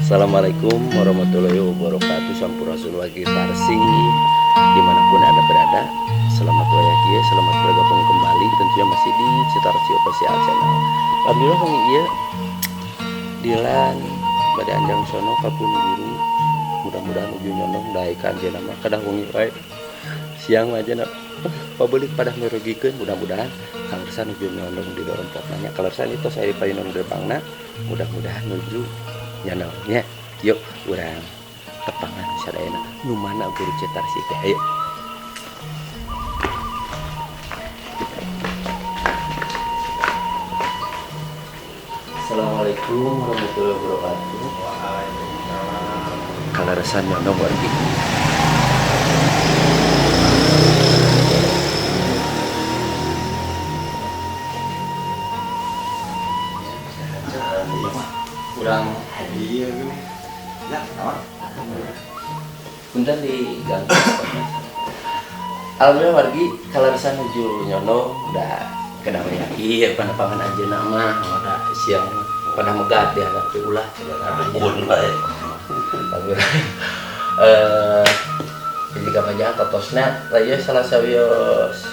Assalamualaikum warahmatullahi wabarakatuh. Sampurasun wagi Parsi dimanapun anda berada. Selamat wayah, selamat bergabung kembali tentunya masih di Citarsi Official Channel. Alhamdulillah kami iya Dilan pada anjang sono kapun guru. Mudah-mudahan ujung nyondong dai kanjen nama kadah wengi wae. Siang aja nak pabelit pada merugikeun, mudah-mudahan kalersan ujung nyondong di dompet nanya kalersan itu saya payunong depanna, mudah-mudahan nuju nyanaunya. Yuk urang tepangan sadayana nu mana guru Citarsi teh. Ayo. Assalamualaikum warahmatullahi wabarakatuh. Waalaikumsalam. Kalaresan nyondong wargi. Kurang iya gini ya kawan punten di gang. Alhamdulillah wargi kalaresan nuju nyondong udah kedamaian ieu pandangan anjeunna mah udah siang pada megat di hadap teh ulah pun bae alhamdulillah. Jadi kamanya totosna raya salah sawios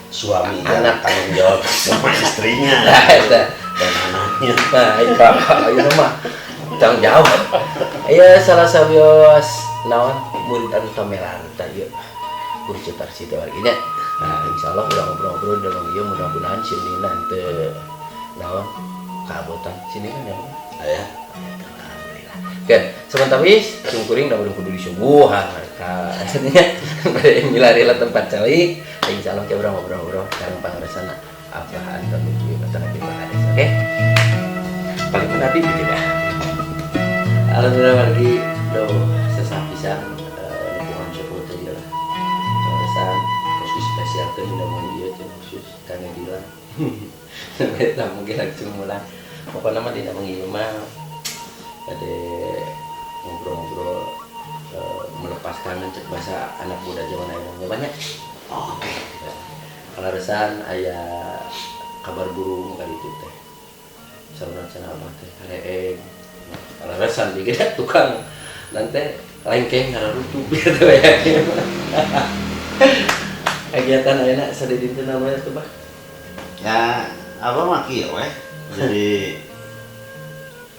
suami anak tanggung jawab sama istrinya dan anaknya. nah itu ayo mah tanggung jawab. Aya salah sawios naon murid anu tamelan tah ieu guru Citarsi teh warginya. Nah insyaallah udah ngobrol-ngobrol dengan ieu mudah-mudahan sinina teu naon kabotan sinina ya. Aya Alhamdulillah. Kan sebentar wis sungkuring da urang kudu disubuhan ka artinya pada milarilah tempat calik. Insyaallah kita ngobrol-ngobrol sareng pangaresana apa antar nuju ka Nabi Bangades. Oke. Paling Nabi gitu dah. Alhamdulillah wargi do sesah pisan lingkungan syukur teh lah. Pesan khusus spesial teh mun ieu teh khusus kana Dilan. Sampai tak mungkin langsung mulai. Pokoknya mah tidak mengirimah ada ngobrol-ngobrol melepaskan cek bahasa anak muda zaman ayeuna banyak. oke Kalaresan aya kabar burung kali itu teh. Saurang cenah mah teh hareeng. Kalaresan digeda tukang nanti lengkeng ngarutuh gitu ya. Kegiatan ayeuna sadedinten namanya tuh, Bah. ya apa mah kieu we jadi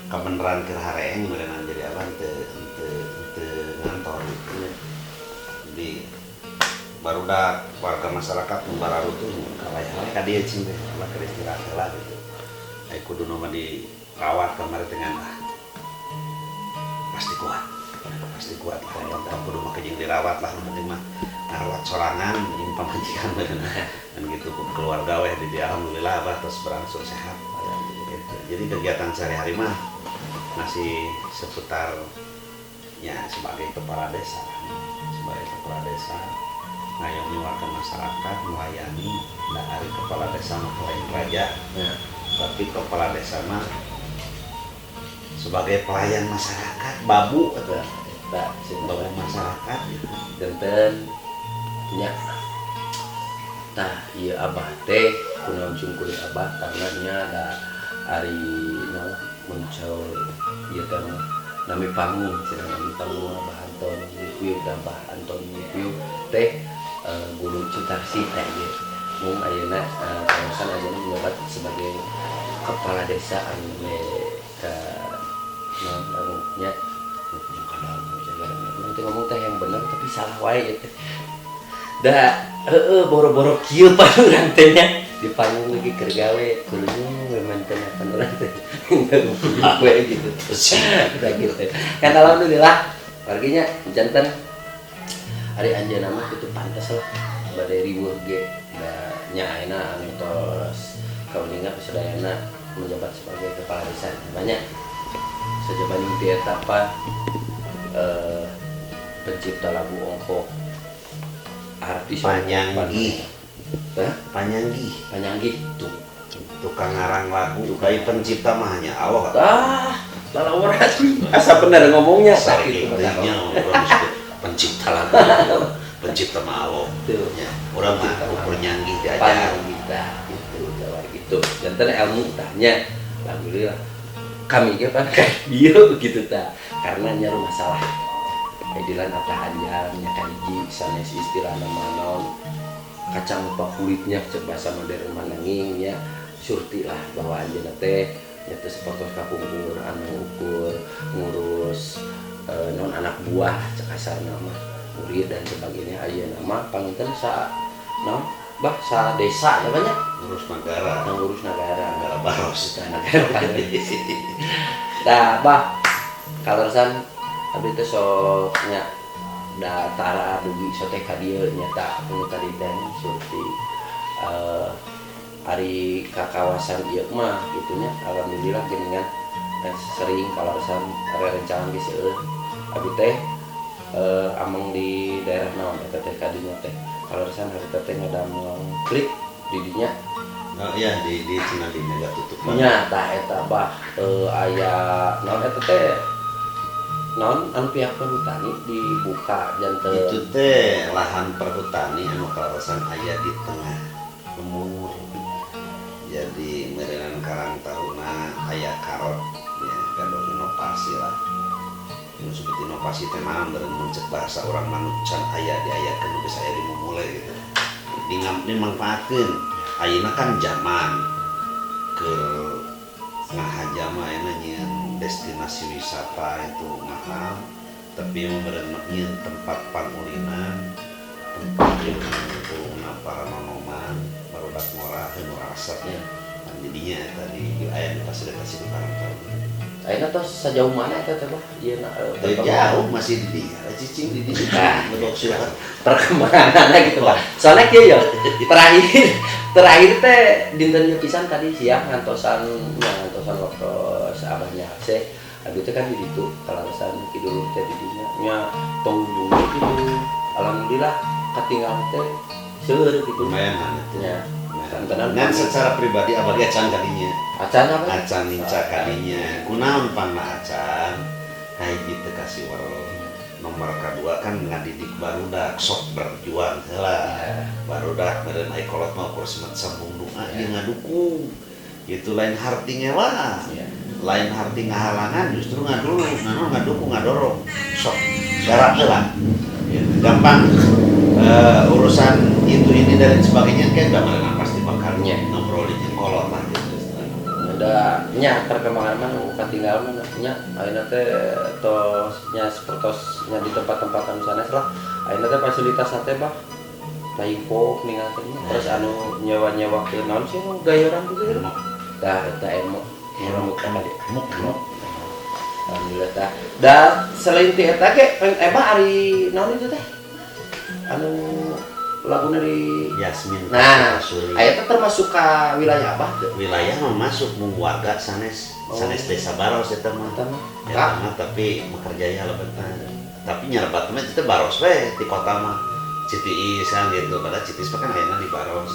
kebenaran keur hareeng berenang jadi apa ente ngantor gitu. Jadi barudak warga masyarakat nu bararu tuh kalaya-kalaya ka dieu cing teh apa keur istirahat heula gitu. Ai kudu nu mah dirawat kamari teh ngan pasti kuat lah ya kudu mah jeung dirawat lah nu penting mah ngarawat sorangan jeung pamajikan dan gitu keluarga weh di alhamdulillah apa terus berangsur sehat. Gitu. Jadi kegiatan sehari-hari mah masih seputar ya sebagai kepala desa ngayong nyuarakeun masyarakat melayani dari kepala desa mah lain raja ya. Tapi kepala desa mah sebagai pelayan masyarakat babu atau babu masyarakat gitu. Denten nya tah ieu abah teh kunaon sungkuring abah karena nya da ari naon muncul ieu teh nami panggung cenah nami panggung Abah Anton Wipiu da Abah Anton Wipiu teh guru Citarsi teh ieu mung ayeuna kawasan ayeuna menjabat sebagai kepala desa anu naon nya nanti ngomong teh yang bener tapi salah wae gitu. Da boro-boro kieu urang teh nya di panggung lagi keur gawe kudunya memang teh urang teh gue gitu. Udah gitu. Kan alhamdulillah warginya janten hari anjeunna mah kitu pantes lah bade riweuh ge da nya ayeuna anu tos kauninga sadayana menjabat sebagai kepala desa banyak sajabanding ti eta apa pencipta lagu ongkok artis Panyanggi tuh tukang ngarang lagu bayi pencipta mah hanya Allah lalawar asa bener ngomongnya saking teunya pencipta lagu pencipta mah Allah ya urang mah ukur nyanggi diajar kita gitu jawab gitu janten ilmu tanya alhamdulillah kami ge pan kayak dieu gitu ta karena nya masalah edilan apa anjangnya kan hiji sanes istilah nama naon kacang lupa kulitnya cek bahasa modern mananging nya surti lah bahwa anjeunna teh nya teh sapertos kapungkur anu ukur ngurus non anak buah cek kasarna mah murid dan sebagainya ayeuna mah panginten sa naon bah sa desa ya banyak ngurus negara baros negara baros dah bah kaleresan abdi teh soknya da tara dugi sote ka dieu nyata anu tadi teh surti ari ka kawasan ieu mah gitunya alhamdulillah geuningan sering kaleresan rerencangan geus seueur abdi teh among di daerah naon eta teh ka dinya teh kaleresan harita teh ngadamel klik di dinya. Oh iya di Cinadi mega tutup. Nya tah eta bah aya naon eta teh naon anu pihak perhutani dibuka janten itu teh lahan perhutani anu kaleresan aya di tengah lemur. Jadi merenang karang tahuna aya karot ya gadok inovasi lah. Ini seperti inovasi teh naon beureun muncul bahasa orang manut can aya diayakeun geus aya dimulai gitu. Dimanfaatkeun. Ayeuna kan zaman ke ngahajama euna nyieun destinasi wisata itu mahal, tapi yang berenangnya tempat pangulinan, tempat yang untuk para nonoman, barudak murah, anu rasanya, dan jadinya tadi aya di fasilitasi di Karang Taruna. ayeuna tos sajauh mana eta teh bah ieu jauh masih di dia, cicing di dia, lebok surat. Perkembanganna gitu bah. Soalnya kieu ya terakhir teh dinten pisan tadi siang ngantosan waktu abahnya Aceh. Abdi teh kan di ditu kalaresan kidul teh di dinya nya tong dulu gitu. Alhamdulillah katinggal teh seueur gitu. Lumayan itu. Nya. Dan secara pribadi abadi acan kadinya. Acan apa? Acan ninca kadinya. Kunaon panna acan? Hiji teu kasih warung. Nomor kedua kan ngadidik barudak sok berjuang heula. Barudak meureun ai kolot mah kurang sambung doa ieu ngadukung. Itu lain harti ngewa. Lain harti ngahalangan justru ngadukung ngadorong. Sok syarat heula. Gampang urusan itu ini dan sebagainya kan udah mana pasti bakalnya ngobrolin yang kolot lah gitu. Ada nya perkembangan mana katinggal mana nya ayeuna teh tosnya sepertosnya di tempat-tempat anu sanes lah ayeuna teh fasilitas teh bah lain pok ninggalkeun terus anu nyewa-nyewa ke naon sih nu gayoran gitu tah eta emok alhamdulillah tah da selain ti eta ge ari naon itu teh anu lagu dari Yasmin. Nah, aya termasuk ka wilayah Abah teh. Wilayah mah masuk mung warga sanes desa Baros eta mah. Eta mah tapi makarjaya lebetan. Tapi nyarebat mah itu Baros we di kota mah. Citiis kan gitu. Padahal Citiis kan ayeuna di Baros.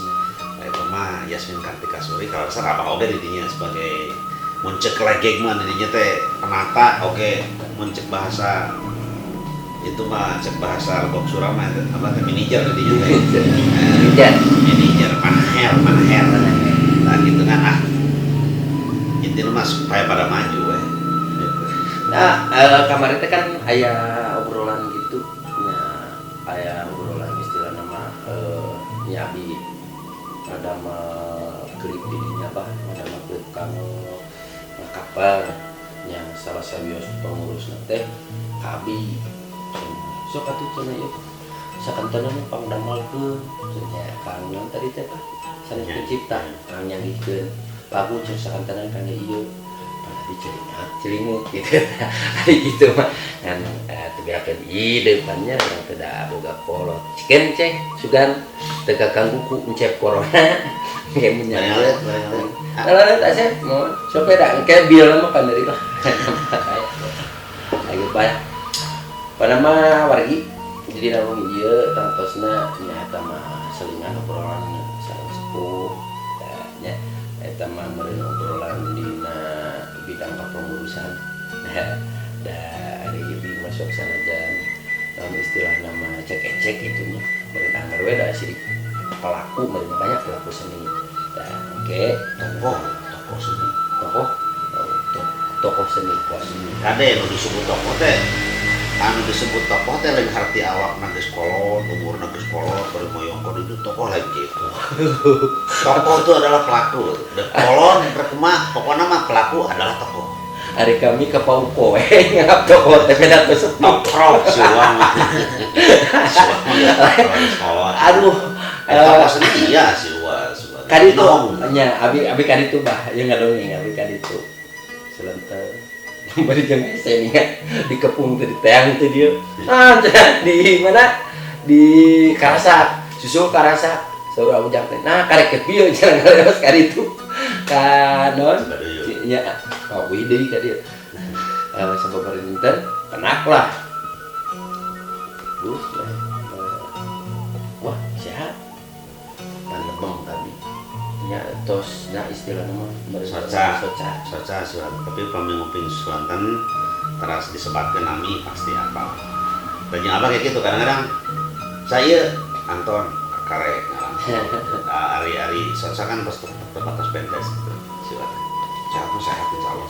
Eta mah Yasmin Kartika Suri kalau besar Abah oge di dinya sebagai muncek legeg mah di dinya teh penata oge muncek bahasa itu mah cek bahasa Lebok Surama apa teh manajer di dinya manajer manaher nah gitu kan intinya mah supaya pada maju we. Nah kemarin teh kan aya obrolan gitu nya aya obrolan istilah nama nyabi ada mah klip di dinya bah ada mah klip kanu kapal yang salah sawios pengurus teh kabi sok atuh cenah ieu sakantana mah pangdamalkeun cenah kang naon tadi teh Pak sanes pencipta kang nyangikeun lagu cenah sakantana kang ieu dicelingat gitu gitu mah kan tegakeun ide depannya yang tidak boga polot cikeun cek sugan teu kakanggu ku encep corona ge menyanglet lalat asa mau sepeda engke bil mah panderi lah ayo banyak pada mah wargi jadi namun ieu tantosna nya mah selingan obrolan sareng sepuh nya eta mah meureun obrolan dina bidang kepengurusan da ada ieu masuk sanajan dalam istilah nama cek-cek itu nya meureun anggar we da sidik pelaku meureun banyak pelaku seni da oke tokoh seni tokoh tokoh seni pos. Kade nu disebut tokoh teh anu disebut tokoh teh lain harti awak geus kolot, umurna geus kolot, bari moyong itu tokoh lain gitu. Tokoh itu adalah pelaku. Dan kolot berkemah, pokoknya mah pelaku adalah tokoh. Hari kami ke Pauko ngap tokoh teh beda tuh Nokrok suang. Aduh, tokoh seni ya suang. kadi itu nya abi kadi itu bah yang ngadongeng abi kadi itu selenteu bari jeung ese nya dikepung teh di teang teh dia di mana di Karasak susul Karasak saur ujang teh nah karek kieu jangan ngaleos kadi itu kanon nya oh we deui ka dieu sababaraha dinten penak lah terus wah sehat panebeng tadi nya tos na istilahna mah soca surat tapi paminguping suanten teras disebatkeun nami pasti apa tanya apa kayak gitu kadang-kadang saya Anton karek ari soca kan pas terbatas pendes gitu surat jatuh sehat insyaallah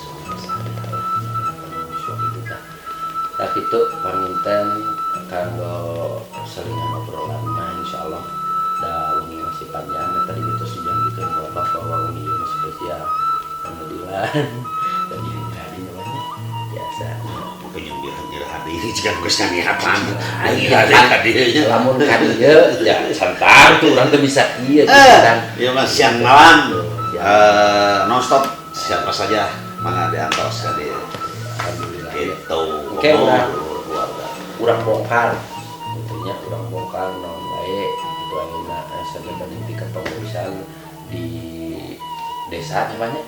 tak itu panginten kanggo selingan obrolan mah insyaallah da uni masih panjang tadi itu dijangkeun bahwa uni masih spesial kemudian dan yang tadi namanya biasa mungkin yang bilang hadir jika geus nganiatan lamun kadi ya santar tuh urang teh bisa kieu kan ya Mas siang malam nonstop siapa saja mana diantos ka dieu alhamdulillah gitu oke urang bongkar intinya urang bongkar naon bae itu ayeuna sabetan di kepengurusan di desa namanya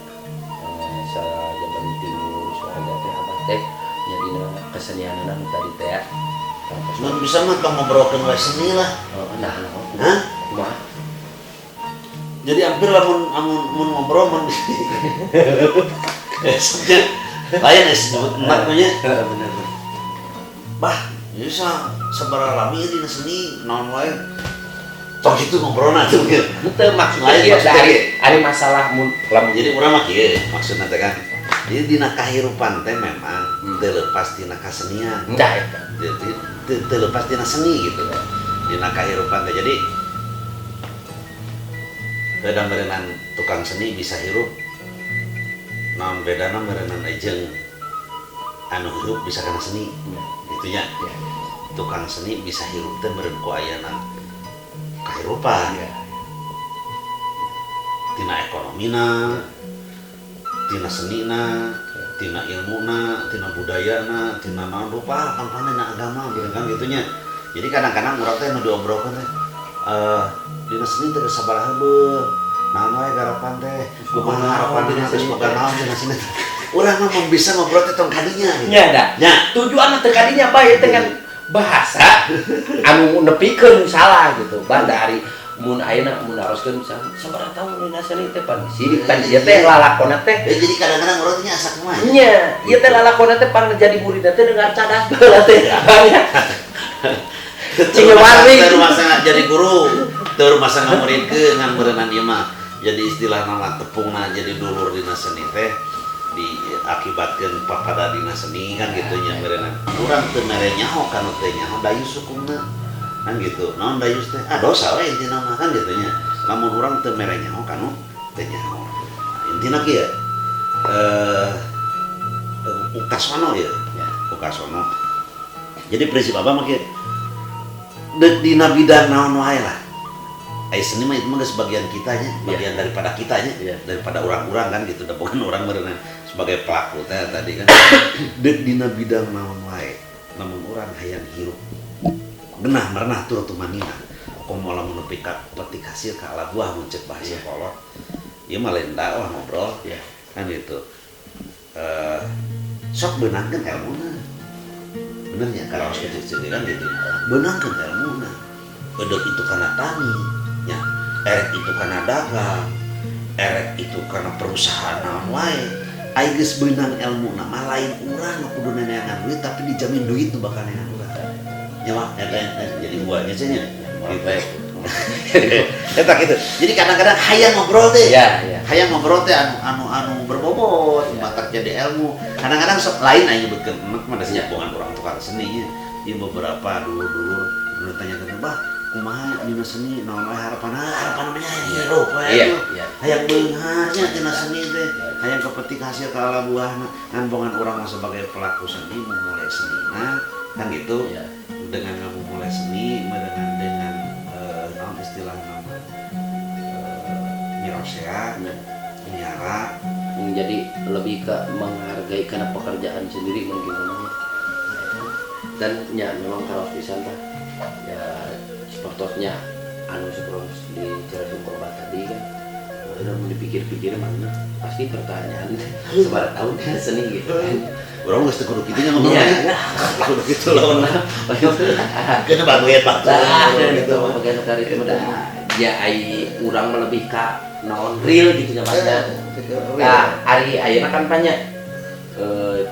sajaban timur suara teh abah teh nyadina kesenianana tadi teh mun bisa mah tong ngobrolkeun wae seni lah nah hah kumaha jadi hampir lamun ngobrol mun esnya lain disebut maknanya bener bah bisa sabaraha lami dina seni naon wae tok itu ngobrolna tuh gitu teu maksudnya ieu ari masalah mun lamun jadi urang mah kieu maksudna teh kan jadi dina kahirupan teh memang teu lepas dina kasenian endah eta jadi teu lepas dina seni gitu dina kahirupan teh jadi beda merenang tukang seni bisa hirup naon bedana merenang ejeng anu hirup bisa kana seni gitu nya tukang seni bisa hirup teh meureun ku ayana kahirupan tina ekonomina tina senina tina ilmuna tina budayana tina naon rupa pampanena agama kan gitunya jadi kadang-kadang urang teh nu diobrolkeun teh dina seni teh sabaraha heubeul naon wae garapan teh kumaha harapanna geus boga naon dina seni urang mah bisa ngobrol teh tong kadinya gitu nya da tujuanna teh kadinya bae teh kan bahasa anu nepikeun salah gitu ban dari mun ayeuna mun aroskeun misalnya sabaraha taun dina seni teh pan sidik pan ieu teh lalakonna teh jadi kadang-kadang urang teh asa kumaha nya ieu teh lalakonna teh pan jadi murid teh dengan cadas bae teh cing waring teu masa jadi guru teu masa ngamuridkeun ngan beureunan ieu mah jadi istilah nama tepungna jadi dulur dina seni teh diakibatkeun papada dina seni kan gitu nya beureunan urang teu mere nyaho kanu teh nyaho dayus hukumna kan gitu naon dayus teh dosa we intina mah kan gitu nya lamun urang teu mere nyaho kanu teh nyaho intina kieu ukasono ya ukasono jadi prinsip apa mah kieu dina bidang naon wae lah ai seni mah itu mah sebagian kitanya bagian daripada kitanya daripada orang-orang kan gitu da bukan orang berenang sebagai pelaku teh tadi kan dina bidang naon wae namun orang hayang hirup genah merenah tur tumanina komo lamun nepi ka petik hasil ka ala buah mun ceuk bahasa kolot ieu mah lain dakwah ngobrol kan gitu sok beunangkeun ilmuna bener nya karaos kecil kan gitu beunangkeun ilmuna edeuk itu kana tani nya erek itu karena dagang erek itu karena perusahaan naon wae aya geus beunang ilmu mah lain urang kudu neneangan duit tapi dijamin duit nu bakal neangan urang nya mah eta jadi buahnya cenah gitu eta gitu jadi kadang-kadang hayang ngobrol teh hayang ngobrol teh anu berbobot mah tak jadi ilmu. Kadang-kadang sok lain aja nyebutkeun emak mah da nyambungan urang tukang seni nya. Ieu beberapa dulu tanya-tanya bah kumaha dina seni naon wae harapanna nya hirup wae. Hayang beunghar nya dina seni teh. Hayang kepetik hasil ka ala buahna. Ngan bongan urang sebagai pelaku seni memulai senina kan gitu. Dengan memulai seni dengan naon istilah nama nyirosea miara jadi lebih ke menghargai karena pekerjaan sendiri mungkin namanya. Dan ya memang harus pisan tah ya sportosnya anu seperti di Cerasung Korban tadi kan udah dipikir-pikir mana pasti pertanyaan sebarat tahun seni gitu kan. Orang geus teu kudu kitu nya ngomongna. Kudu kitu lawan. Kena baguean gitu bagian dari itu mah ya ai urang mah lebih ka naon real gitu nya Mas. Nah, hari ayeuna kan banyak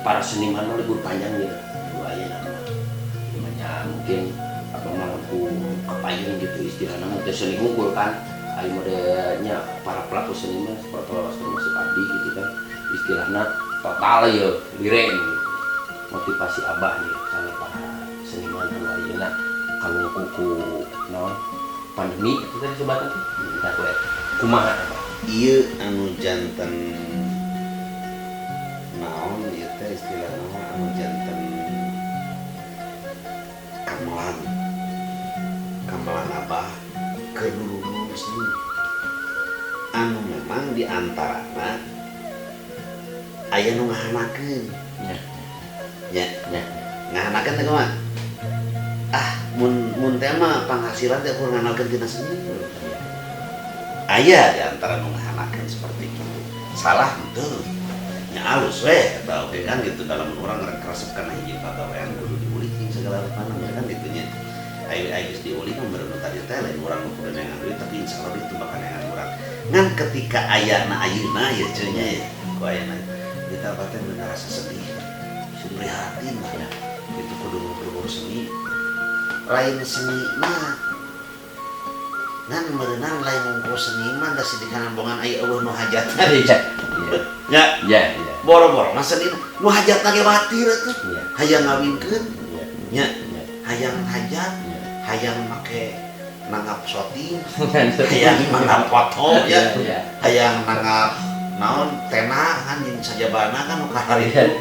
para seniman mah libur panjang gitu. Ayeuna mah mungkin apa mampu kepayung gitu istilahnya mah seni ngumpul kan. Ari modelnya para pelaku seniman seperti termasuk abdi gitu kan. Istilahnya total ya liren motivasi abah nih karena para seniman anu ayeuna kalau kuku naon pandemi itu tadi sebatan kita lihat kumaha ieu anu janten naon ieu teh istilah nama anu janten kamelan abah ke dulu seni anu memang diantarana aya nu ngahanakeun ya ngahanakeun teh kumaha mun teh mah penghasilan teh kurang nganalkeun tina seni aya di antara nu ngahanakeun seperti itu salah henteu nya alus we eta oge kan gitu dalam urang ngresepkeun hiji pagawean kudu diulik jeung segala rupana kan gitu nya aya geus diulik mah bener tadi teh lain urang nu kudu nengan duit tapi insyaallah itu bakal nengan urang ngan ketika ayana ayeuna ya ceun nya ya ku ayana kita batin bener rasa sedih prihatin lah ya itu kudu berburu seni lain seni mah ngan merenang lain ngumpul seniman da sidikanan bongan aya eueuh nu hajatna ya boro-boro mah seni nu hajatna ge batir atuh hayang ngawinkeun nya hayang hajat hayang make nanggap shooting hayang nanggap foto ya hayang nanggap naon tena kan jeung sajabana kan nu kahareup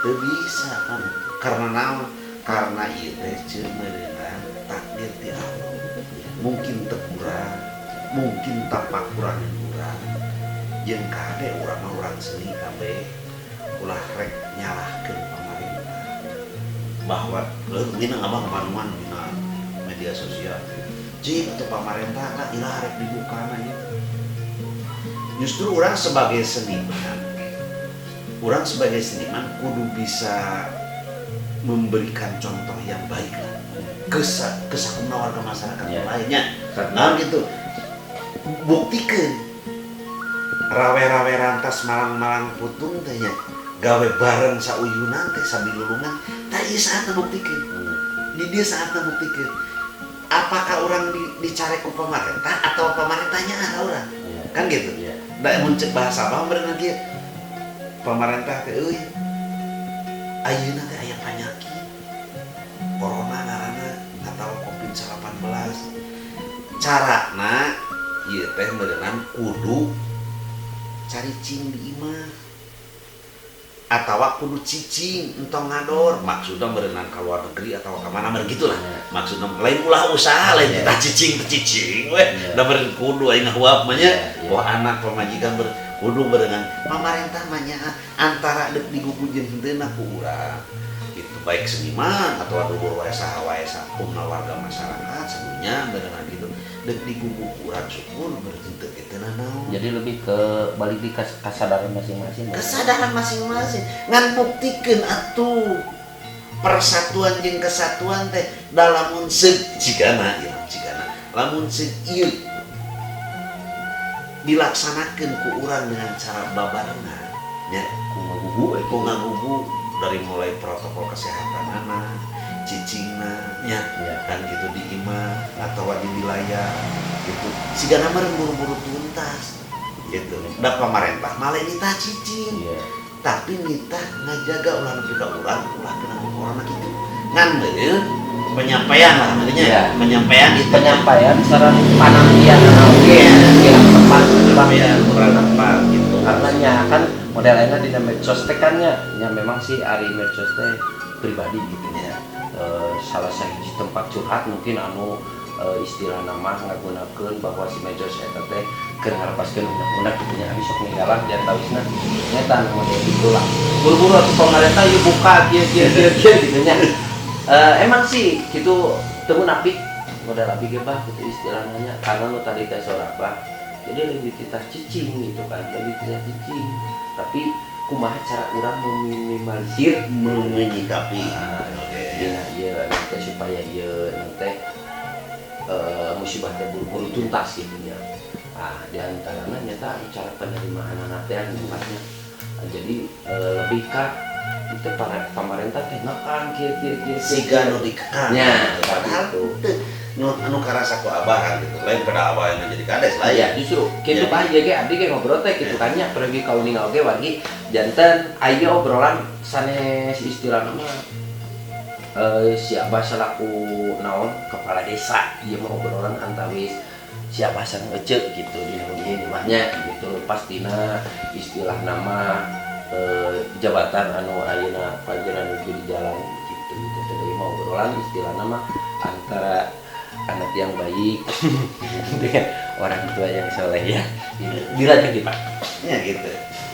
teu bisa kan karena naon karena ieu teh ceun meureunna takdir ti Allah mungkin teu kurang mungkin tapak kurang urang jeung kade urang mah urang seni kabeh ulah rek nyalahkeun pamarentah bahwa leungina abah kemanuan dina media sosial cing teu pamarentah lah ilah rek dibukana ieu justru urang sebagai seniman kudu bisa memberikan contoh yang baik lah ke sakumna warga masyarakat lainnya nah gitu buktikeun rawe-rawe rantas malang-malang putung teh nya gawe bareng sauyunan teh sabilulungan tah ieu saatna buktikeun di dieu saatna buktikeun apakah orang dicari ku pemerintah atau pemerintahnya ada orang kan gitu da mun cek bahasa apa berenang kieu pemerintah teh euy ayeuna teh aya panyakit corona ngaranna atau COVID-19 carana ieu teh berenang kudu cari cing di imah atawa kudu cicing entong ngador maksudna berenang ke luar negeri atau ke mana gitulah maksudna lain ulah usaha lain kita cicing we da beren kudu aing ngawap mah nya wah anak pamajikan kudu berenang pamarentah mah nya antara deuk digugujieun henteuna ku urang itu baik seniman atau aduh wae saha wae sakumna warga masyarakat sadunya berenang gitu deuk diguguk urang syukur berarti teu kitu naon jadi lebih ke balik di kesadaran masing-masing ngan buktikeun atuh persatuan jeung kesatuan teh dalamun cigana lamun ieu dilaksanakeun ku urang dengan cara babarengan nya ku ngagugu dari mulai protokol kesehatan anak cicingna nya kan gitu di imah atau di wilayah gitu sigana mah buru-buru tuntas gitu da pamarentah malah ini tah cicing tapi kita ngajaga ulah nepi ka urang ulah kena corona gitu ngan beul penyampaian lah maksudnya Iya. penyampaian itu penyampaian sareng panampian oke yang tepat penyampaian urang tepat gitu karena nya kan modelnya di medsos teh kan nya memang sih ari medsos teh pribadi gitu ya. Salah satu tempat curhat mungkin anu istilah nama ngagunakeun bahwa si medsos eta teh keur ngalepaskeun undang-undang kitu nya sok ninggalan dan tawisna nyata model itulah buru-buru pemerintah ieu buka kieu gitu nya. Emang sih gitu teu munafik modal abi ge bah gitu istilahnya karena nu tadi teh sorabah jadi lebih kita cicing gitu kan lebih kita cicing tapi kumaha cara urang meminimalisir menyikapi ya nanti supaya ya nanti musibah teh buru-buru tuntas gitu ya. Di antaranya nyata cara penerimaan anak teh tempatnya. Jadi lebih ke itu para pemerintah teh ngakang kieu siga nu dikekang nya padahal gitu. anu karasa ku abahan gitu lain pada abah yang jadi kades lah Ya justru kitu Ya. bae ge abdi ge ngobrol teh kitu kan nya pergi ka uningal ge wargi janten aya obrolan sanes istilahna mah si abah selaku naon kepala desa ieu mah obrolan antawis si abah sareng ece gitu di ieu mahnya gitu pastina istilah nama jabatan anu ayeuna panjenengan nuju di jalan gitu tadi mau obrolan istilah nama antara anak yang baik dengan orang tua yang soleh ya dilanjut Pak ya gitu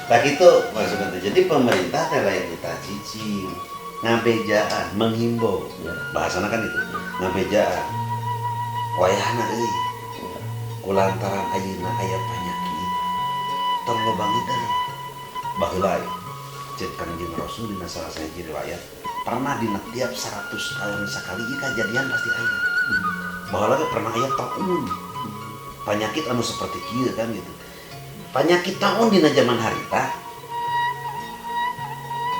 tak itu maksudnya jadi pemerintah teh lain kita cicing ngabejaan menghimbau ya. bahasana kan itu ngabejaan wayahna euy kulantaran ayeuna aya panyakit tong lobang deui baheula cek Kanjeng Rasul dina salah sahiji riwayat pernah dina tiap 100 tahun sakali ieu kejadian pasti aya bahwa lagi pernah aya taun penyakit anu seperti kieu kan gitu penyakit taun dina zaman harita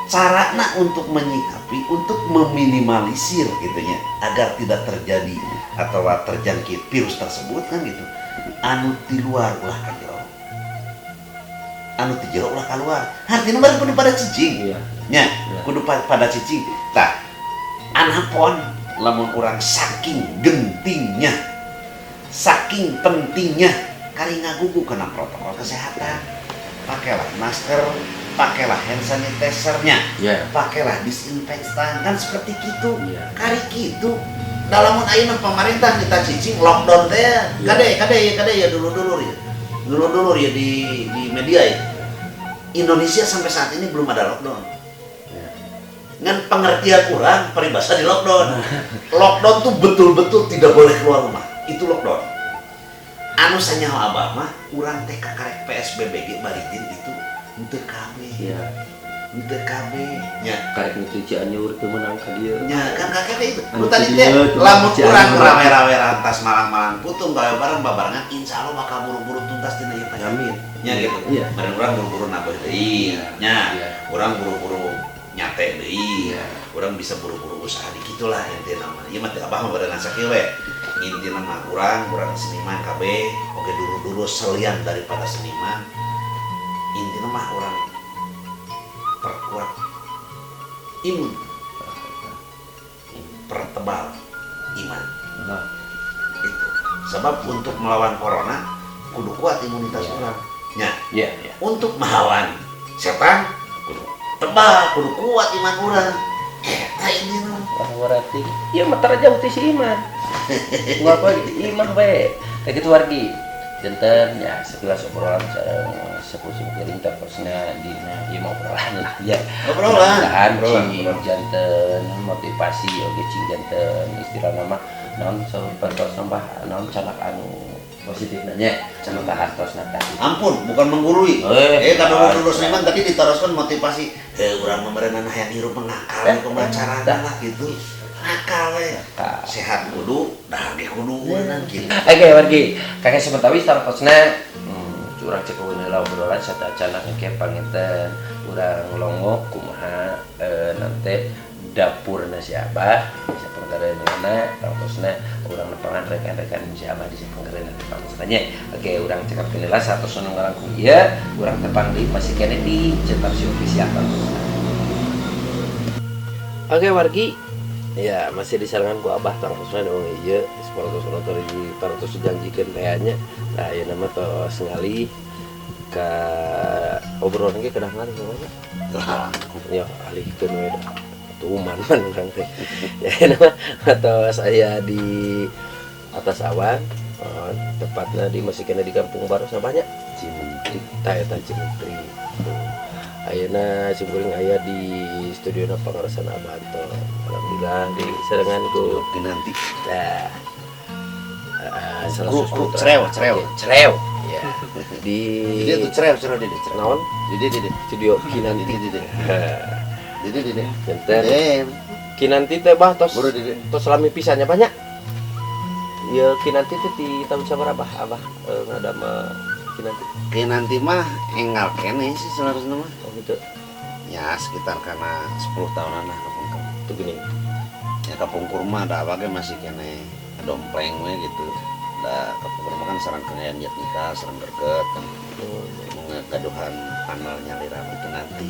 carana untuk menyikapi untuk meminimalisir gitunya agar tidak terjadi atau terjangkit virus tersebut kan gitu anu di luar ulah ka jero anu di jero ulah keluar artinya baru kudu pada cicing Iya. nya Iya. kudu pada cicing tah anapun lamun orang saking gentingnya saking pentingnya kali ngagugu kena protokol kesehatan pakailah masker pakailah hand sanitizer-nya Ya. pakailah disinfektan kan seperti gitu Iya. kari gitu dalam ayeuna pemerintah kita cicing lockdown teh Iya. kade ya dulu ya di media ya Indonesia sampai saat ini belum ada lockdown dengan pengertian kurang peribahasa di lockdown. Lockdown tuh betul-betul tidak boleh keluar rumah. Itu lockdown. Anu sanyawa abah mah urang teh karek PSBB ge balikin itu henteu KB. Ya. Henteu KB nya. Karek nutrician nyuwur teu meunang ka dieu. Nya kan kakek itu. Anu Nu tadi teh teh dia, lamun cuma urang cian. rawe-rawe rantas malang-malang putung gawe bareng babarengan insyaallah bakal buru-buru tuntas tina ieu Amin. penyakit. Nya gitu. Iya. Bareng urang buru-buru nabeh deui. Nya. Iya. Urang buru-buru nyate deui. Iya. Orang bisa buru-buru usaha di gitulah intina mah. Ieu mah teh abah mah barengan sakieu we. Intina mah urang seniman kabeh oge dulu-dulu selian daripada seniman. Intina mah urang perkuat imun. Pertebal iman. Nah, Itu. Sebab untuk melawan corona kudu kuat imunitas Iya. urang. Nya, ya, ya. untuk melawan setan kudu tebal, kudu kuat iman urang. Eta ini mah. Berarti ieu mah tara jauh ti si iman. Gua apa iman bae. Kayak gitu wargi. Janten ya sekilas obrolan sareng sepuh piring terposna dina ieu mah obrolan lah ya. Obrolan. Cing janten motivasi oge cing janten istilah nama naon sapertos nambah naon canak anu positif nanya canak hartos tadi. Ampun, bukan menggurui. Kalau dulu seniman tadi diteruskan motivasi. Urang memerenan hayang hirup mengakal pembacaraan lah gitu. Nakal we. Sehat kudu, dah ge kudueunan gitu. Oke, wargi. Kakek seperti tartosna curang cek heula obrolan sata canak engke panginten urang longo kumaha nanti dapurna si Abah saperti antara mana tangtosna urang nepangan rekan-rekan siapa di Pangkeren nanti tanya. Oke, urang cekap kelila satu sonong ngalangkung ieu, urang tepang di masih kene di cetak si official tangtosna. Oke, wargi. Ya, masih disarankan ku Abah tangtosna dong ieu, sponsor di parantos janjikeun teh nya. Nah, ieu nama tos ngali ka obrolan ge kedah ngali namanya. Ya, alihkeun we da. Tuman urang teh. Ya nama atau saya di atas awan, tepatnya di masih kena di Kampung Baru banyak Cimentri, eta Cimentri. Ayeuna simkuring aya di studio na Pangaresan Abanto. Alhamdulillah di sarengan ku nanti. Nah. Cereu. Ya. Di Jadi itu cereu di naon? Di Studio Kinanti. Di. Janten. Kinanti teh bah tos. Tos lami pisannya banyak. Ya Kinanti teh di tahun sabaraha Abah ngadama Kinanti. Kinanti mah enggal kene sih seharusnya mah. Oh gitu. Ya sekitar karena 10 tahunan lah kapungkur. Itu gini. Ya kapungkur mah ada apa masih kene dompleng we gitu. Da kapungkur mah kan sareng kene niat nikah, sareng greget kan. Gaduhan panel nyalira itu nanti.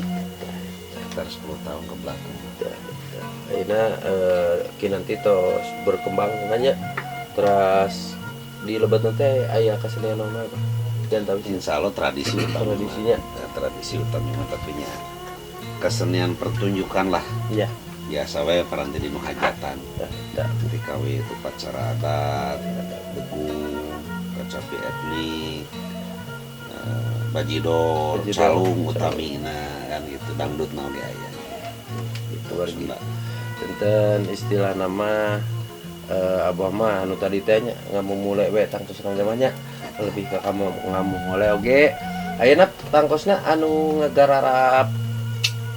Sekitar 10 tahun ke belakang. Ayeuna Kinanti tos berkembang nanya terus di lebat teh aya kasenian naon apa? Dan tapi Insya Allah tradisi utama. tradisinya Tradisi utama tapi nya kesenian pertunjukan lah. iya. Biasa we paranti di nu hajatan. Da. Ketika we itu upacara adat, begung, kecapi etnik, bajidor, calung utamina kan gitu, dangdut naon ge aya. Itu wargi. Tenten istilah nama Abah mah anu tadi teh nya ngamumule we tangtos namanya lebih ke kamu ngamumule oge. Ayeuna tangkosna anu ngagararap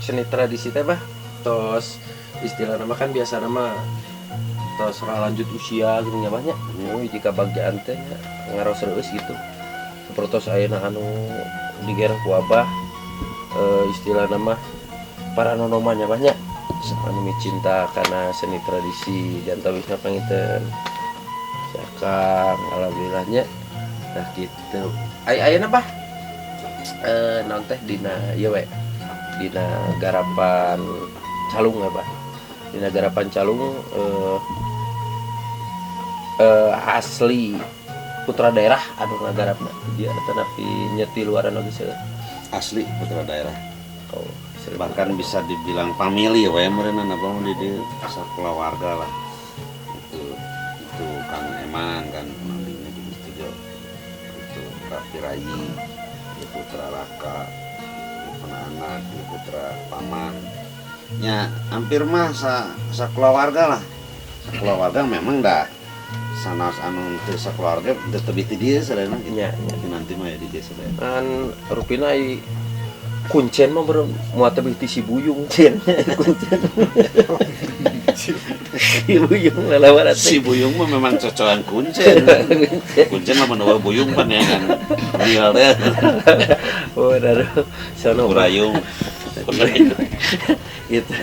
seni tradisi teh bah tos istilah nama kan biasa nama tos lanjut usia gitu nya banyak. Jika bagian teh ngaros reus gitu. Sapertos ayeuna anu digereng ku Abah istilah nama paranormalnya banyak. Anu cinta karena seni tradisi dan tawisna pangiten sakang alhamdulillahnya. Nah gitu ayeuna bah naon teh dina ieu we dina garapan calung ya bah dina garapan calung asli putra daerah anu ngagarapna dia tanapi nyeti luaran oge seueur Asli putra daerah. oh Bahkan bisa dibilang family we meureunna apa mah di sakeluarga lah. Itu Kang Eman kan nantinya di studio. Itu Raffi Rayi, di putra Raka, di anak, di putra paman. Ya hampir mah sakeluarga lah. Sakeluarga memang dah sanas anu teu sakeluarga teu tebih ti dieu sadayana. nya Nanti mah ya di dieu sadayana. kan rupina kuncen mah muat tebih ti si buyung cen kuncen si buyung lalawaran Si buyung mah memang cocokan kuncen. Kuncen mah menawa buyung pan ya kan. Real deh. oh daruh sono Urayung. itu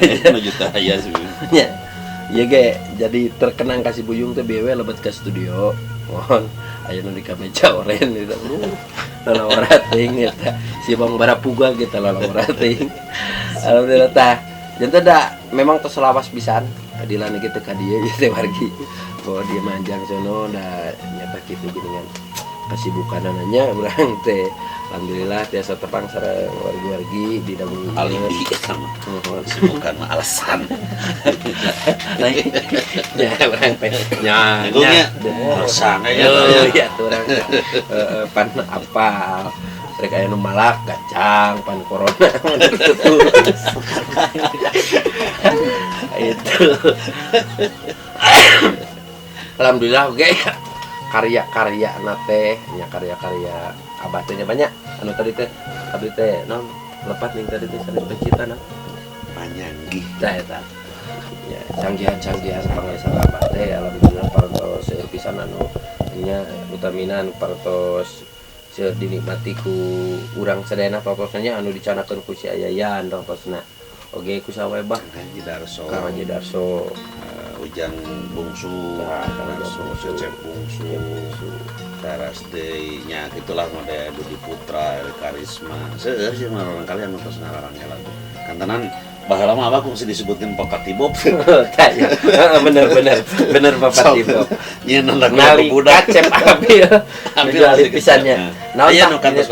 Juta aya sih. nya ya ge jadi terkenang kasih buyung teh bewe lebat ke studio mohon ayeuna di kameja oren itu lalawaran teuing eta si Bang Barapuga gitu lalawaran teuing alhamdulillah tah janten da memang tos lawas pisan adilan kitu ka dieu teh wargi bahwa dia manjang sono da nyata kitu geuningan kasibukanana urang teh alhamdulillah tiasa tepang sareng wargi-wargi di dagu Alibi eta mah. Bukan mah alasan. ya urang teh nya Ngomongnya alasan aya ya urang pan apal rek aya nu malak gacang pan corona itu alhamdulillah oke karya-karya nate nya karya-karya Abah teh banyak anu tadi teh abdi teh naon lepat ning tadi teh saling pencipta naon panyanggih. tah eta ya canggihan pangesan Abah teh alhamdulillah parantos seueur pisan anu nya utaminan parantos seueur dinikmati ku urang sadayana parantos anu dicanakeun ku si Ayayan parantos oge ku sawe bah Haji Darso. Kang Haji Darso Ujang bungsu, Cecep bungsu, teras deui-nya gitulah mode Dudi Putra, Karisma. Seueur sih mah orang kalian nonton ngarangnya lagu. Kantenan baheula mah abah kungsi disebutkeun Papa Tibop. bener Papa Tibop. Nyeun lagu Nali budak. kacep ambil alih pisannya. Iya nu kantos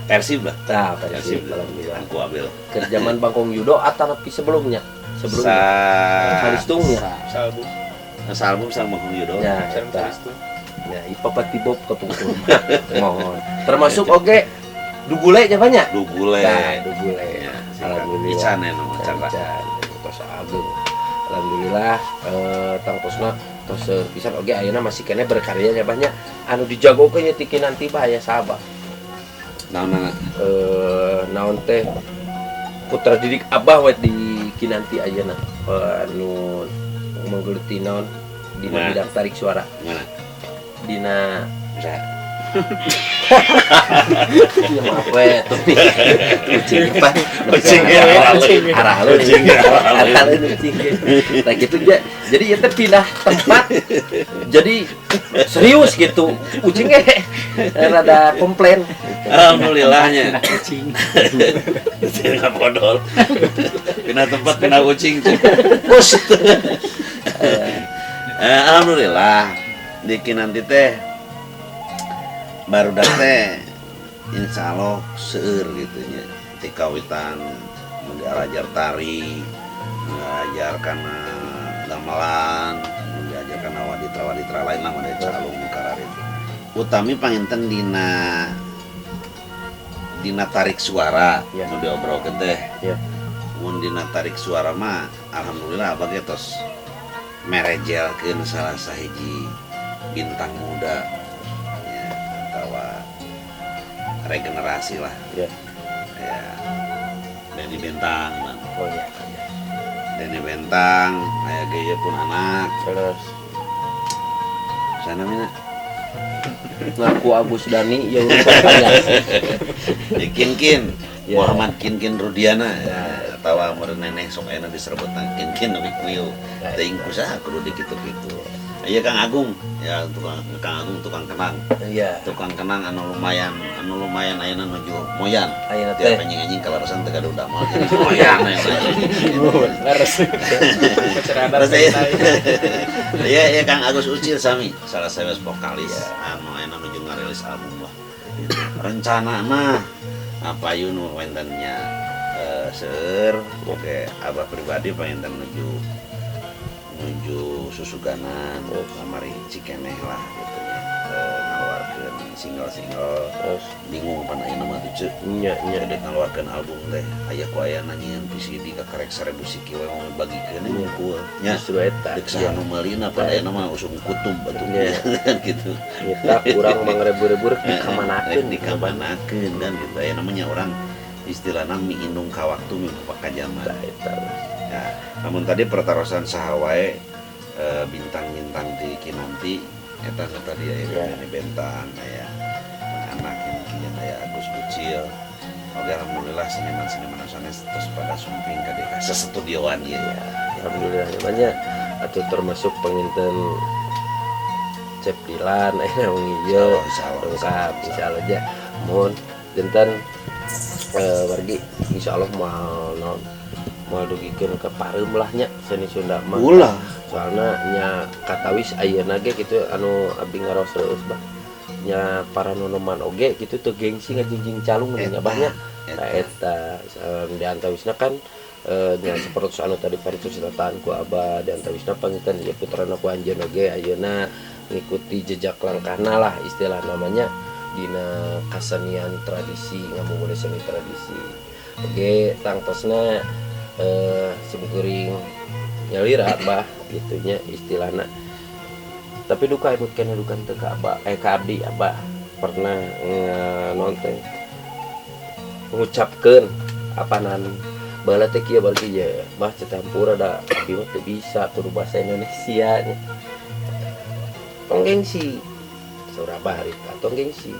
Persib lah. Tah Persib alhamdulillah. Aku ambil. Ke zaman Bangkong Yudo atau tapi sebelumnya Salistungnya. Salbum sama Bang Yudo. Ya, ya, Papa Tibop ketungkul. Mohon. Termasuk oge dugule nya banyak. Dugule. Nah, dugule. Ya, Alhamdulillah. Ican nama Chandra. Tos agung. Alhamdulillah tang tosna tos pisan oge ayeuna masih kene berkarya nya banyak anu dijagokeun nya tiki nanti bahaya sabah. Naon Naon teh putra didik abah we di kinanti ayeuna anu menggeluti naon dina bidang tarik suara. Mana? Dina Bisa. ya maaf we tuh nih kucing apa Kucing arah lu nah gitu aja jadi ya pindah tempat jadi serius gitu kucingnya rada komplain Alhamdulillahnya. Kucing. Kucing nggak bodol. Pindah tempat pindah kucing. Bos. Alhamdulillah. Diki nanti teh baru teh insya Allah seueur gitu nya. Tika witan mengajar tari, mengajar kana gamelan, mengajar kana waditra lain lah made calung kararit. Utami panginten dina tarik suara ya. Nu diobrolkeun teh. Ya. Mun dina tarik suara mah alhamdulillah abah ge tos merejelkeun salah sahiji bintang muda ya atawa regenerasi lah ya ya Denny Bentang man. oh ya Denny Bentang aya ge pun anak terus sana mina ngaku Agus Dani yang panjang ya Kinkin Ya. Muhammad Kinkin Rudiana ya atawa meureun neneh sok aya diserebutan Kinkin nepi kuieu teuing kusaha kudu dikitu-kitu. Iya Kang Agung ya Kang Agung tukang kenang. iya Tukang kenang anu lumayan ayeuna nuju moyan. ayeuna Tiap teh anjing kalau rasan teu gaduh damel jadi moyan leres Terus iya Kang Agus Ucil sami salah satu vokalis anu ayeuna nuju ngarilis album lah. Rencana mah apa yun wentennya seueur oke abah pribadi pengen menuju Susuganan kamari Cikeneh lah gitu nya ngaluarkeun single terus bingung pan ayeuna mah tuh nya jadi ngaluarkeun album teh aya ku aya nanyian VCD ka karek 1000 siki we mau bagikeun ngumpul nya justru eta deuk saha nu meulina pan ayeuna mah usung kutub atuh gitu kita kurang mangrebu-rebu dikamanakeun dan gitu aya namanya orang istilahna mi indung ka waktu mi ka zaman ya namun tadi pertarosan saha wae bintang-bintang di Kinanti eta tadi aya Denny Bentang aya anak yang aya Agus Ucil oke alhamdulillah seniman-seniman sanes terus pada sumping ka di sestudioan ieu ya alhamdulillah banyak atau termasuk penginten Cep Dilan aya ngieu lengkap insyaallah aja mun dinten wargi insyaallah mau dugikeun ke pareum lah nya seni Sunda mah ulah soalna nya katawis ayeuna ge kitu anu abdi ngaros reus bah nya para nonoman oge kitu teu gengsi ngajingjing calung nya banyak eta di antawisna kan nya sapertos anu tadi paricitataan ku abah di antawisna pangitan ieu putrana ku anjeun oge ayeuna ngikuti jejak langkahna lah istilah namanya dina kasenian tradisi ngamumule seni tradisi oge tangtosna simkuring nyalira bah gitunya istilahna tapi duka imut kena duka teu ka abah ka abdi abah pernah nonton ngucapkeun apanan baheula teh kieu bari ya bah cacampur ada abdi mah teu bisa kudu basa Indonesia nya penggengsi Surabaya atau gengsi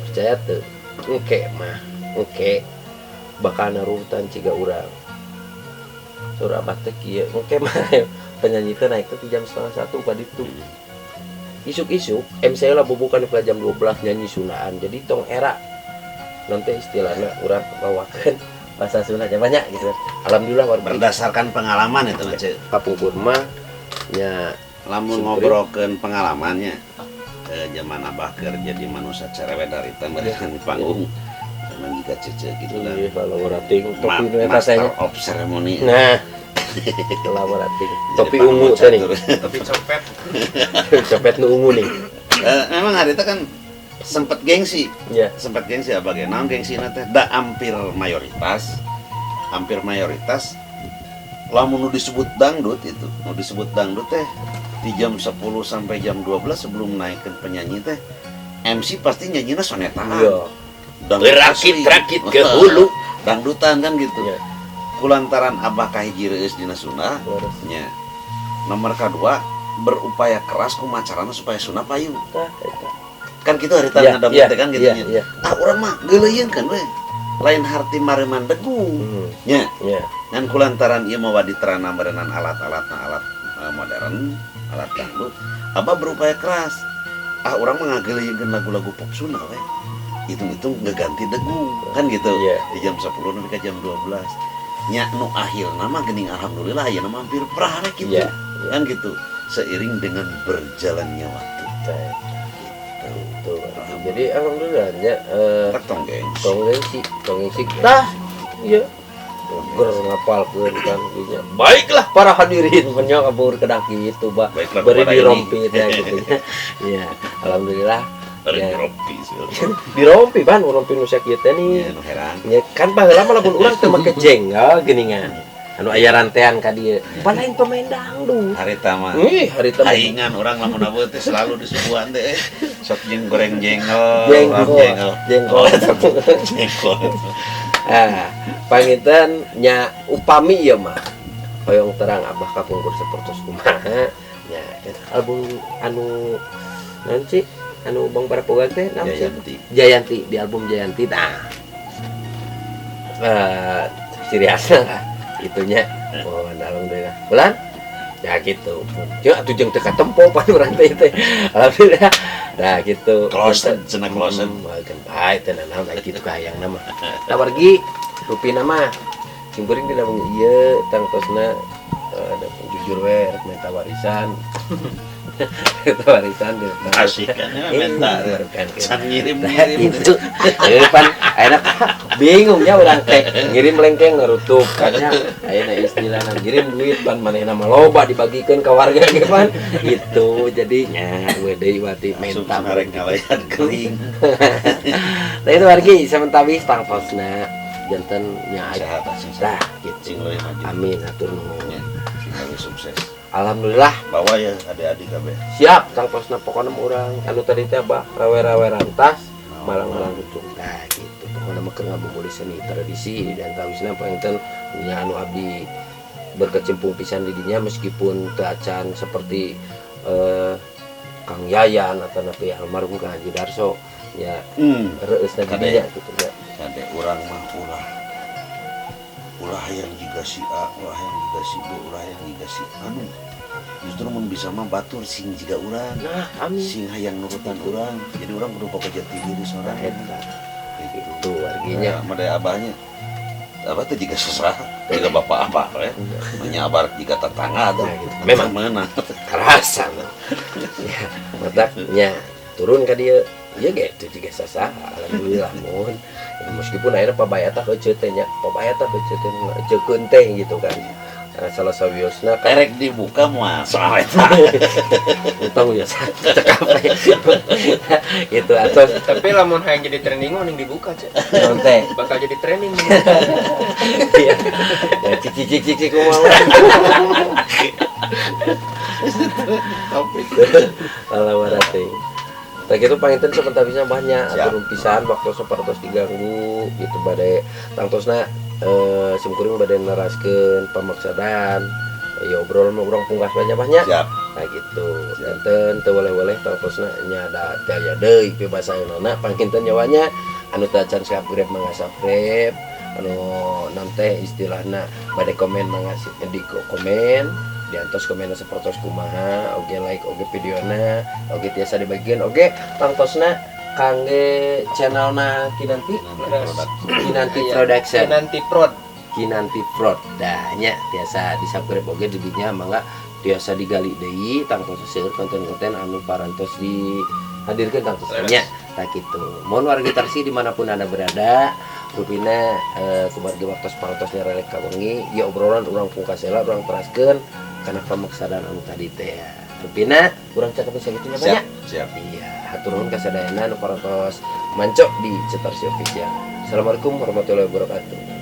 percaya teu engke mah engke bakal narutan ciga urang Surabaya teh kieu engke mah penyanyi teh naik tuh jam 12:30 pada itu. Isuk-isuk MC lah bubukan ke jam 12 nyanyi Sundaan. Jadi tong era nanti istilahnya urang bawakeun bahasa Sunda banyak gitu. Alhamdulillah berdasarkan pengalaman itu Cek. kapungkur mah nya Lamun ngobrolkeun pengalamannya zaman Abah kerja di manusia cerewet dari temerikan di panggung. Memang juga Cece gitu kan. iya kalau rating topi nu eta Master teh. of ceremony. Nah, kalau rating topi ungu teh nih. Tapi copet. Copet nu ungu nih. Memang hari itu kan sempet gengsi. Iya. Sempet gengsi apa ge? Naon gengsi teh? Da hampir mayoritas lamun nu disebut dangdut itu. Nu disebut dangdut teh di jam 10 sampai jam 12 sebelum naikkan penyanyi teh MC pasti nyanyinya sonetan. Iya. Berakit-rakit ke hulu dangdutan kan gitu. Iya. Kulantaran Abah kahiji reus dina Sunda nya. Nomor kedua berupaya keras kumacarana supaya Sunda payu. Tah eta. Kan gitu hari Iya, tanda iya, kan gitu iya, nya. iya. Ah urang mah geuleuyeun kan we. Lain harti mareman degung. Nya. Iya. Ngan kulantaran ieu mawa diterana merenang alat-alat modern, alat dangdut. Abah berupaya keras. Ah urang mah ngageuleuyeun lagu-lagu pop Sunda we. Hitung-hitung ngeganti degung kan gitu. Iya. Di jam 10 sampai ke jam 12. Nya nu akhirna mah geuning alhamdulillah ya mah hampir prah gitu. Iya. Kan gitu. Seiring dengan berjalannya waktu. Gitu. Jadi alhamdulillah nya Ketong geng. tongengsi tah iya ger ngapalkeun kan nya baiklah para hadirin menyo kabur kedah kitu Ba Baiklah beri kepada dirompi teh gitu nya iya alhamdulillah Bari ya. diropi sih. dirompi ban urompi nu sakieu teh nih Ya nu heran. nya kan baheula mah lamun urang teu make jenggal geuningan anu aya rantean ka dieu balain pemain dangdut Harita mah. hari teh Aingan orang lamun abeu teh selalu disuguhan teh sok jeung goreng jengkol. jengkol Jengkol. ah panginten nya upami ieu mah hoyong terang Abah kapungkur sapertos kumaha nya album anu naon sih anu Bang Parapogan teh naon sih Jayanti di album Jayanti nah ciri khasna lah itunya oh alhamdulillah bulan ya gitu ya atuh jeung teu katempo pan urang teh alhamdulillah nah gitu Closet cenah closet. kan bae teh naon aya kitu ka hayangna mah da wargi rupina mah cimburing dina mung ieu tangtosna jujur we rek minta warisan warisan di Asik kan ya minta. Can ngirim-ngirim itu pan ayeuna bingungnya urang teh ngirim lengkeng ngarutup kanya ayeuna istilahna ngirim duit pan manehna mah loba dibagikeun ka warga ge pan itu jadinya we deui wati minta rek ngalayan geuling. Tah itu wargi samentawis tangtosna janten nya Sehat dah gitu cing leuwih maju. amin atur nuhun Cing leuwih sukses. alhamdulillah Bawa ya adik-adik kabeh. siap tangtosna pokona urang anu tadi teh bah rawe-rawe rantas malang-malang lucu nah gitu pokona mah keur ngabubuli seni tradisi dan tawisna panginten nya anu abdi berkecimpung pisan di dinya meskipun teu acan seperti Kang Yayan atau napi almarhum Kang Haji Darso ya reusna di dinya gitu ya Kade urang mah ulah yang juga si A, ulah yang juga si B, ulah yang juga si anu. Justru mun bisa mah batur sing jiga urang. nah amin Sing hayang nurutan urang. Jadi urang kudu pake jati diri sorang. itu warginya Made abahnya. Abah teh jiga susah, jiga bapak abah we. Menyabar jiga tetangga tuh. Nah, gitu. Memang. meunang. kerasa ya mataknya turun ka dia ya gitu juga sasa alhamdulillah mohon ya, meskipun akhirnya pabayata heuceu teh nya pabayata heuceu teh ngeucekeun teh gitu kan karena salah sawiosna kan Erek dibuka moal soal eta. utang ya cekap gitu atau Tapi lamun hayang jadi trending mah ning dibuka Cek. non teh Bakal jadi trending. ya cicik kumaha alawarate nah gitu panginten sebentar bisa banyak Siap. atur pisan waktu sapertos diganggu gitu badai tangtosna simkuring badai neraskeun pamaksadan ya obrol mah urang pungkas banyak Siap. nah gitu Siap. enten teu waleh-waleh tangtosna nya ada daya deui pe basa ayeuna panginten nyawanya anu teu acan subscribe mangga subscribe anu nanti istilahna badai komen mangga di komen diantos komen sapertos kumaha oge like oge videona oge tiasa dibagian oge tangtosna kangge channelna Kinanti Kinanti Production Kinanti Prod. Kinanti Prod dah nya tiasa disubscribe oge dibinya mangga tiasa digali deui tangtos seueur konten-konten anu parantos dihadirkeun tangtos nya tak kitu. Mohon wargi Tarsi dimanapun anda berada rupina kubargi waktu parantos nyarelek ka wengi ya obrolan urang pungkasela urang teraskeun kana pamaksadaan anu tadi teh ya. Rupina urang cakep sakitu nya banyak. Siap. Iya, hatur nuhun kasadayana nu parantos mancok di Cetarsi Official. Assalamualaikum warahmatullahi wabarakatuh.